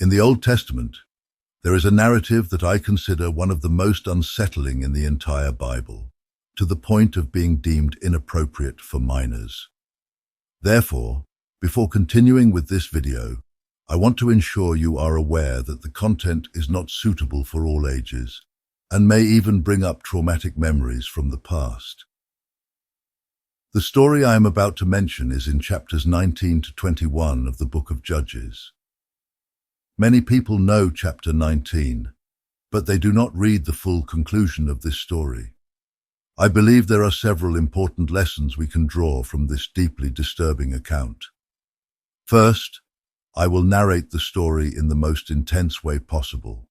In the Old Testament, there is a narrative that I consider one of the most unsettling in the entire Bible, to the point of being deemed inappropriate for minors. Therefore, before continuing with this video, I want to ensure you are aware that the content is not suitable for all ages and may even bring up traumatic memories from the past. The story I am about to mention is in chapters 19 to 21 of the book of Judges. Many people know chapter 19, but they do not read the full conclusion of this story. I believe there are several important lessons we can draw from this deeply disturbing account. First, I will narrate the story in the most intense way possible,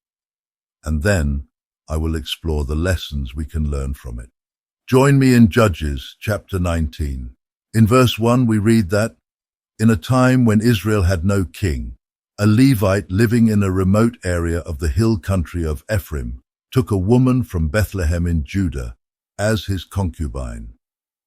and then I will explore the lessons we can learn from it. Join me in Judges chapter 19. In verse 1 we read that, "In a time when Israel had no king, a Levite living in a remote area of the hill country of Ephraim took a woman from Bethlehem in Judah as his concubine."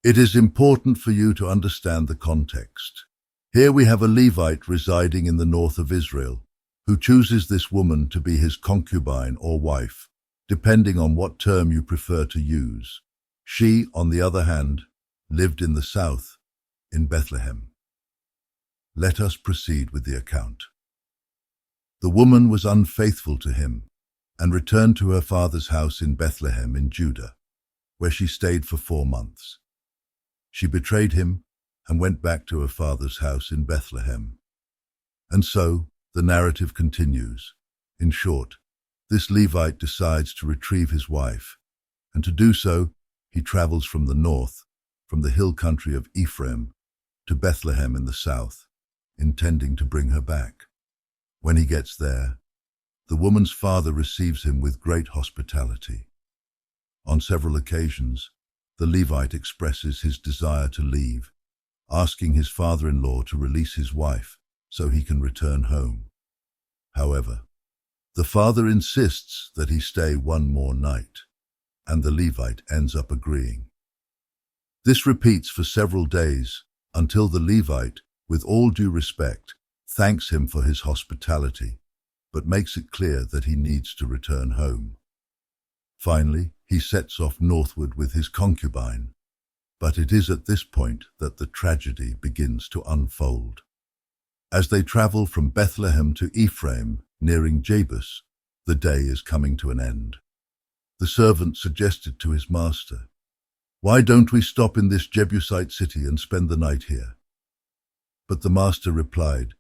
It is important for you to understand the context. Here we have a Levite residing in the north of Israel, who chooses this woman to be his concubine or wife, depending on what term you prefer to use. She, on the other hand, lived in the south, in Bethlehem. Let us proceed with the account. The woman was unfaithful to him and returned to her father's house in Bethlehem in Judah, where she stayed for 4 months. She betrayed him and went back to her father's house in Bethlehem. And so, the narrative continues. In short, this Levite decides to retrieve his wife, and to do so, he travels from the north, from the hill country of Ephraim, to Bethlehem in the south, intending to bring her back. When he gets there, the woman's father receives him with great hospitality. On several occasions, the Levite expresses his desire to leave, asking his father-in-law to release his wife so he can return home. However, the father insists that he stay 1 more night, and the Levite ends up agreeing. This repeats for several days until the Levite, with all due respect, thanks him for his hospitality, but makes it clear that he needs to return home. Finally, he sets off northward with his concubine, but it is at this point that the tragedy begins to unfold. As they travel from Bethlehem to Ephraim, nearing Jebus, the day is coming to an end. The servant suggested to his master, "Why don't we stop in this Jebusite city and spend the night here?" But the master replied,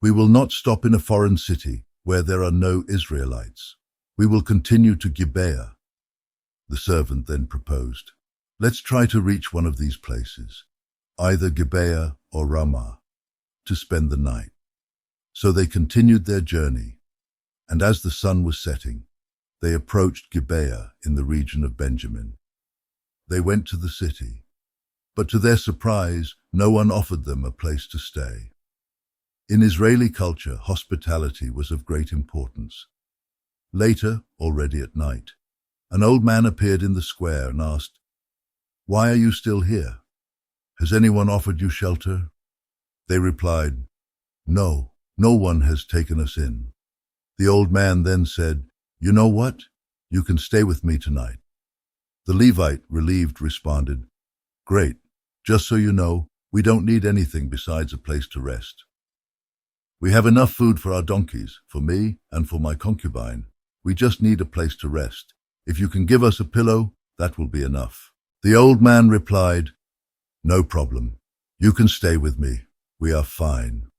"We will not stop in a foreign city where there are no Israelites. We will continue to Gibeah." The servant then proposed, "Let's try to reach one of these places, either Gibeah or Ramah, to spend the night." So they continued their journey, and as the sun was setting, they approached Gibeah in the region of Benjamin. They went to the city, but to their surprise, no one offered them a place to stay. In Israeli culture, hospitality was of great importance. Later, already at night, an old man appeared in the square and asked, "Why are you still here? Has anyone offered you shelter?" They replied, "No, no one has taken us in." The old man then said, "You know what? You can stay with me tonight." The Levite, relieved, responded, "Great. Just so you know, we don't need anything besides a place to rest. We have enough food for our donkeys, for me and for my concubine. We just need a place to rest. If you can give us a pillow, that will be enough." The old man replied, "No problem. You can stay with me. We are fine."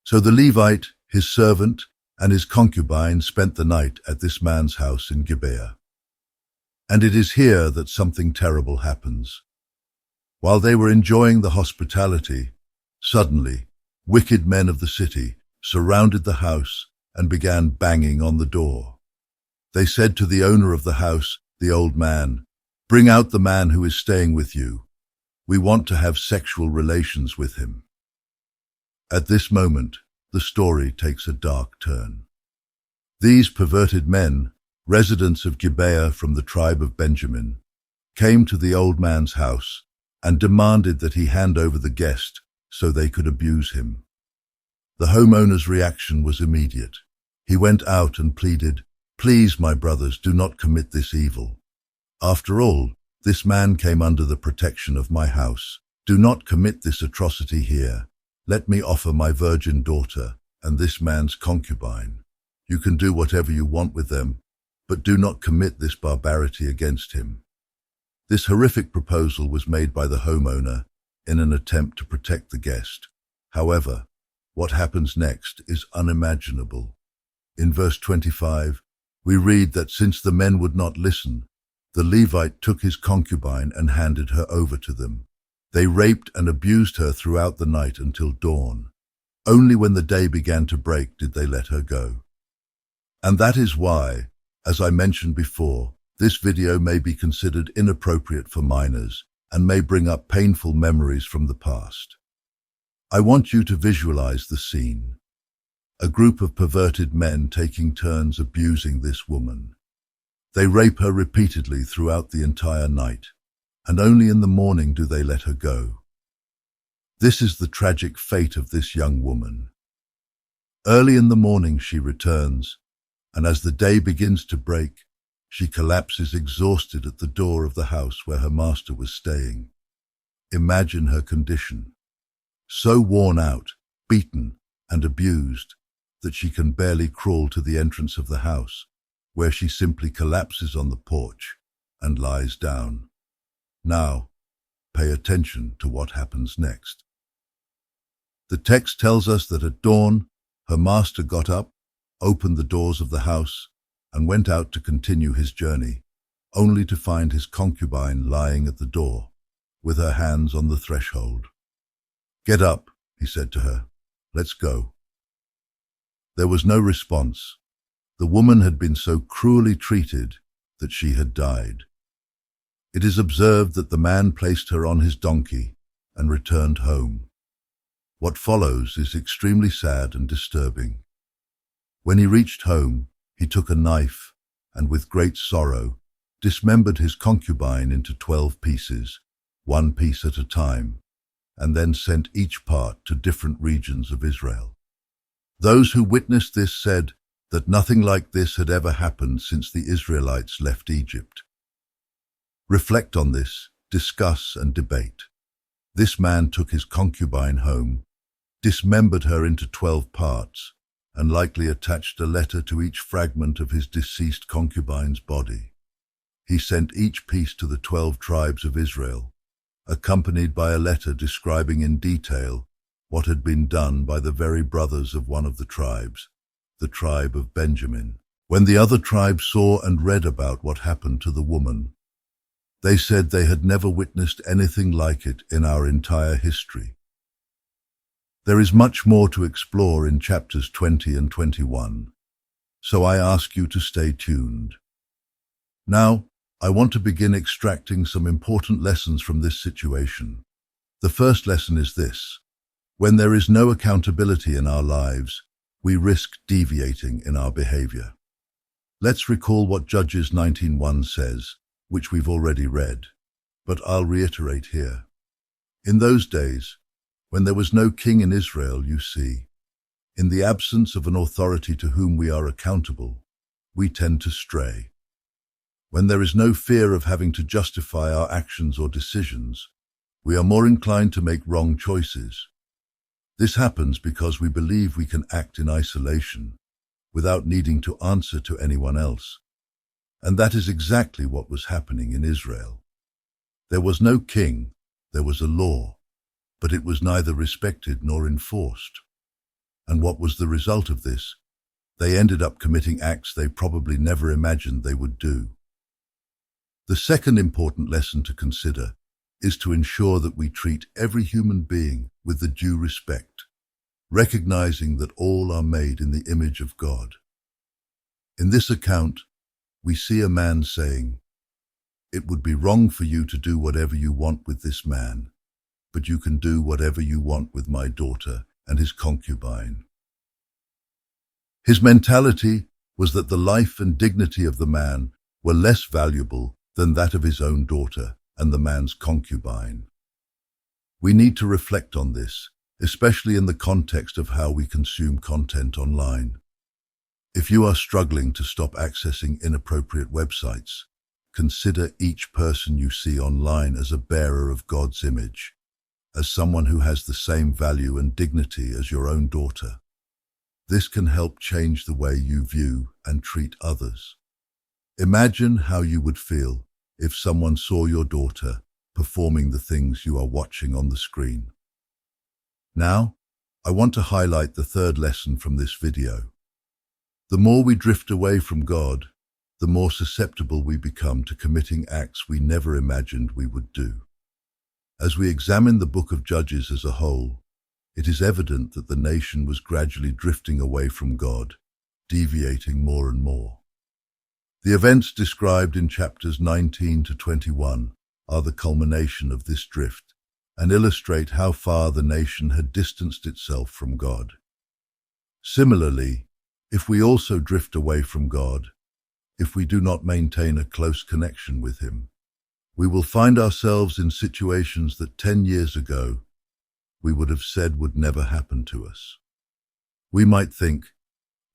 So the Levite, his servant, and his concubine spent the night at this man's house in Gibeah. And it is here that something terrible happens. While they were enjoying the hospitality, suddenly, wicked men of the city surrounded the house and began banging on the door. They said to the owner of the house, the old man, "Bring out the man who is staying with you. We want to have sexual relations with him." At this moment, the story takes a dark turn. These perverted men, residents of Gibeah from the tribe of Benjamin, came to the old man's house and demanded that he hand over the guest so they could abuse him. The homeowner's reaction was immediate. He went out and pleaded, "Please, my brothers, do not commit this evil. After all, this man came under the protection of my house. Do not commit this atrocity here. Let me offer my virgin daughter and this man's concubine. You can do whatever you want with them, but do not commit this barbarity against him." This horrific proposal was made by the homeowner in an attempt to protect the guest. However, what happens next is unimaginable. In verse 25, we read that since the men would not listen, the Levite took his concubine and handed her over to them. They raped and abused her throughout the night until dawn. Only when the day began to break did they let her go. And that is why, as I mentioned before, this video may be considered inappropriate for minors and may bring up painful memories from the past. I want you to visualize the scene. A group of perverted men taking turns abusing this woman. They rape her repeatedly throughout the entire night, and only in the morning do they let her go. This is the tragic fate of this young woman. Early in the morning she returns, and as the day begins to break, she collapses exhausted at the door of the house where her master was staying. Imagine her condition. So worn out, beaten, and abused that she can barely crawl to the entrance of the house, where she simply collapses on the porch and lies down. Now, pay attention to what happens next. The text tells us that at dawn, her master got up, opened the doors of the house, and went out to continue his journey, only to find his concubine lying at the door, with her hands on the threshold. "Get up," he said to her. "Let's go." There was no response. The woman had been so cruelly treated that she had died. It is observed that the man placed her on his donkey and returned home. What follows is extremely sad and disturbing. When he reached home, he took a knife and with great sorrow dismembered his concubine into 12 pieces, one piece at a time, and then sent each part to different regions of Israel. Those who witnessed this said that nothing like this had ever happened since the Israelites left Egypt. Reflect on this, discuss and debate. This man took his concubine home, dismembered her into 12 parts, and likely attached a letter to each fragment of his deceased concubine's body. He sent each piece to the 12 tribes of Israel, accompanied by a letter describing in detail what had been done by the very brothers of one of the tribes, the tribe of Benjamin. When the other tribes saw and read about what happened to the woman, they said they had never witnessed anything like it in our entire history. There is much more to explore in chapters 20 and 21, so I ask you to stay tuned. Now, I want to begin extracting some important lessons from this situation. The first lesson is this: when there is no accountability in our lives, we risk deviating in our behavior. Let's recall what Judges 19:1 says, which we've already read, but I'll reiterate here. In those days, when there was no king in Israel, you see, in the absence of an authority to whom we are accountable, we tend to stray. When there is no fear of having to justify our actions or decisions, we are more inclined to make wrong choices. This happens because we believe we can act in isolation, without needing to answer to anyone else. And that is exactly what was happening in Israel. There was no king, there was a law, but it was neither respected nor enforced. And what was the result of this? They ended up committing acts they probably never imagined they would do. The second important lesson to consider is to ensure that we treat every human being with the due respect, recognizing that all are made in the image of God. In this account, we see a man saying, "It would be wrong for you to do whatever you want with this man, but you can do whatever you want with my daughter and his concubine." His mentality was that the life and dignity of the man were less valuable than that of his own daughter and the man's concubine. We need to reflect on this especially in the context of how we consume content online. If you are struggling to stop accessing inappropriate websites, consider each person you see online as a bearer of God's image, as someone who has the same value and dignity as your own daughter. This can help change the way you view and treat others. Imagine how you would feel if someone saw your daughter performing the things you are watching on the screen. Now, I want to highlight the third lesson from this video. The more we drift away from God, the more susceptible we become to committing acts we never imagined we would do. As we examine the book of Judges as a whole, it is evident that the nation was gradually drifting away from God, deviating more and more. The events described in chapters 19 to 21 are the culmination of this drift and illustrate how far the nation had distanced itself from God. Similarly, if we also drift away from God, if we do not maintain a close connection with Him, we will find ourselves in situations that 10 years ago we would have said would never happen to us. We might think,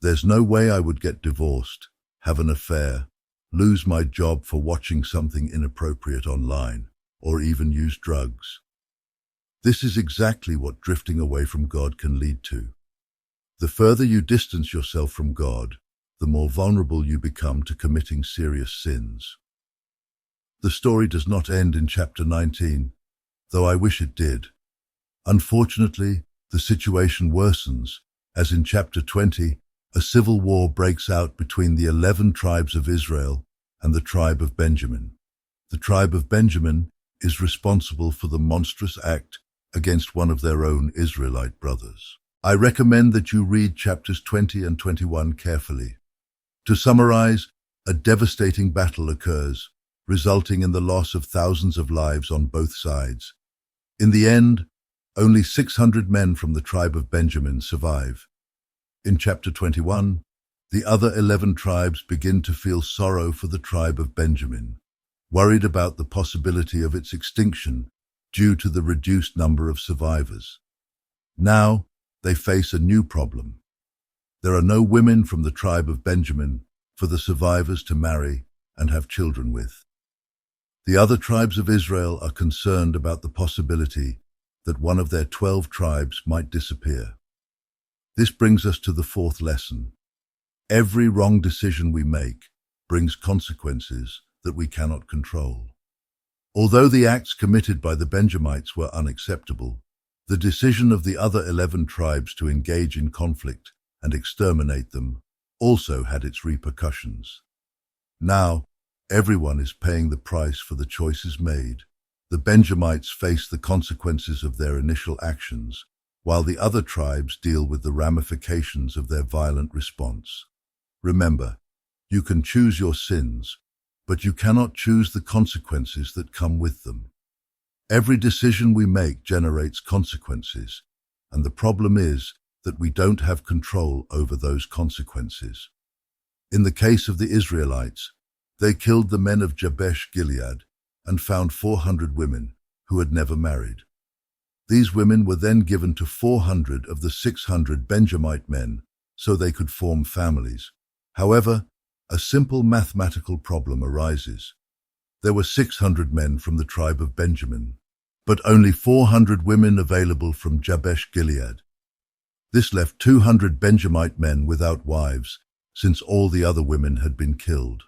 there's no way I would get divorced, have an affair, lose my job for watching something inappropriate online, or even use drugs. This is exactly what drifting away from God can lead to. The further you distance yourself from God, the more vulnerable you become to committing serious sins. The story does not end in chapter 19, though I wish it did. Unfortunately, the situation worsens, as in chapter 20, a civil war breaks out between the 11 tribes of Israel and the tribe of Benjamin. The tribe of Benjamin is responsible for the monstrous act against one of their own Israelite brothers. I recommend that you read chapters 20 and 21 carefully. To summarize, a devastating battle occurs, resulting in the loss of thousands of lives on both sides. In the end, only 600 men from the tribe of Benjamin survive. In chapter 21, the other 11 tribes begin to feel sorrow for the tribe of Benjamin, worried about the possibility of its extinction due to the reduced number of survivors. Now, they face a new problem. There are no women from the tribe of Benjamin for the survivors to marry and have children with. The other tribes of Israel are concerned about the possibility that one of their 12 tribes might disappear. This brings us to the fourth lesson. Every wrong decision we make brings consequences that we cannot control. Although the acts committed by the Benjamites were unacceptable, the decision of the other 11 tribes to engage in conflict and exterminate them also had its repercussions. Now, everyone is paying the price for the choices made. The Benjamites face the consequences of their initial actions, while the other tribes deal with the ramifications of their violent response. Remember, you can choose your sins, but you cannot choose the consequences that come with them. Every decision we make generates consequences, and the problem is that we don't have control over those consequences. In the case of the Israelites, they killed the men of Jabesh Gilead and found 400 women who had never married. These women were then given to 400 of the 600 Benjamite men so they could form families. However, a simple mathematical problem arises. There were 600 men from the tribe of Benjamin, but only 400 women available from Jabesh Gilead. This left 200 Benjamite men without wives, since all the other women had been killed.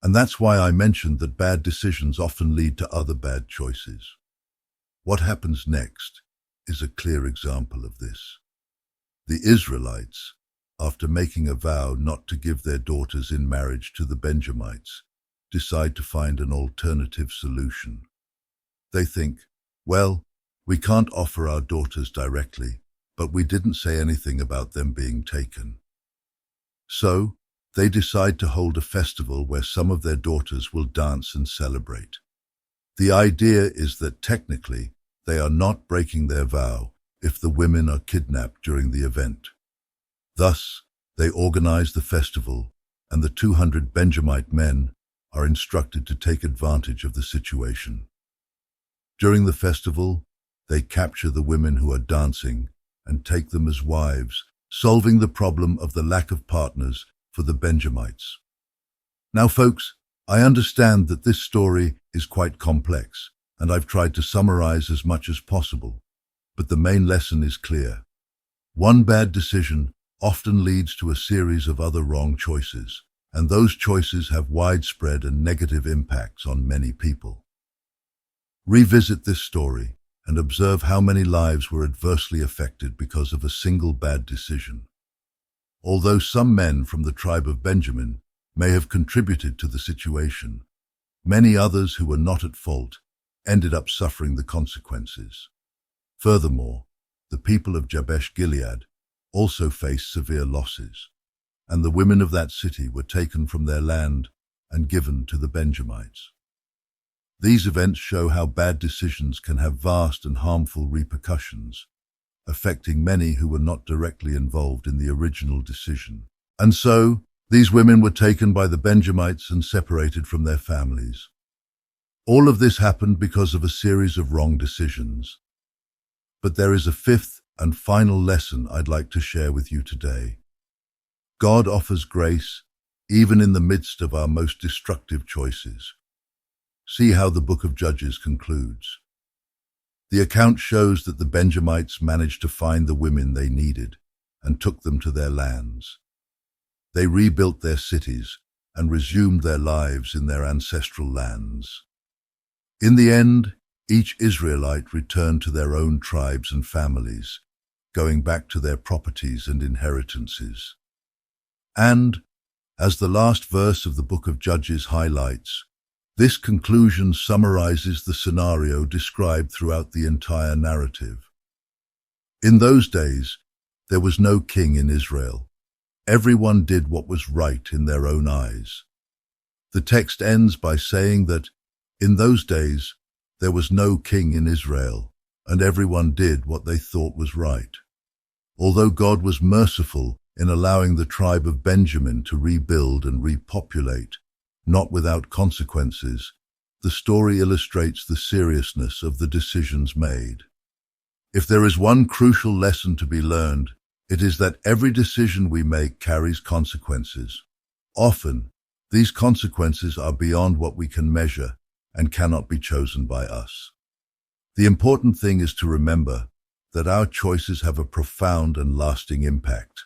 And that's why I mentioned that bad decisions often lead to other bad choices. What happens next is a clear example of this. The Israelites, after making a vow not to give their daughters in marriage to the Benjamites, decide to find an alternative solution. They think, well, we can't offer our daughters directly, but we didn't say anything about them being taken. So, they decide to hold a festival where some of their daughters will dance and celebrate. The idea is that technically, they are not breaking their vow if the women are kidnapped during the event. Thus, they organize the festival, and the 200 Benjamite men are instructed to take advantage of the situation. During the festival, They capture the women who are dancing and take them as wives, solving the problem of the lack of partners for the Benjamites. Now, folks, I understand that this story is quite complex, and I've tried to summarize as much as possible, but the main lesson is clear. One bad decision often leads to a series of other wrong choices, and those choices have widespread and negative impacts on many people. Revisit this story and observe how many lives were adversely affected because of a single bad decision. Although some men from the tribe of Benjamin may have contributed to the situation, many others who were not at fault ended up suffering the consequences. Furthermore, the people of Jabesh Gilead also faced severe losses, and the women of that city were taken from their land and given to the Benjamites. These events show how bad decisions can have vast and harmful repercussions, affecting many who were not directly involved in the original decision. And so, these women were taken by the Benjamites and separated from their families. All of this happened because of a series of wrong decisions. But there is a fifth and final lesson I'd like to share with you today. God offers grace even in the midst of our most destructive choices. See how the book of Judges concludes. The account shows that the Benjamites managed to find the women they needed and took them to their lands. They rebuilt their cities and resumed their lives in their ancestral lands. In the end, each Israelite returned to their own tribes and families, going back to their properties and inheritances. And, as the last verse of the book of Judges highlights, this conclusion summarizes the scenario described throughout the entire narrative. In those days, there was no king in Israel. Everyone did what was right in their own eyes. The text ends by saying that, in those days, there was no king in Israel, and everyone did what they thought was right. Although God was merciful in allowing the tribe of Benjamin to rebuild and repopulate, not without consequences, the story illustrates the seriousness of the decisions made. If there is one crucial lesson to be learned, it is that every decision we make carries consequences. Often, these consequences are beyond what we can measure and cannot be chosen by us. The important thing is to remember that our choices have a profound and lasting impact.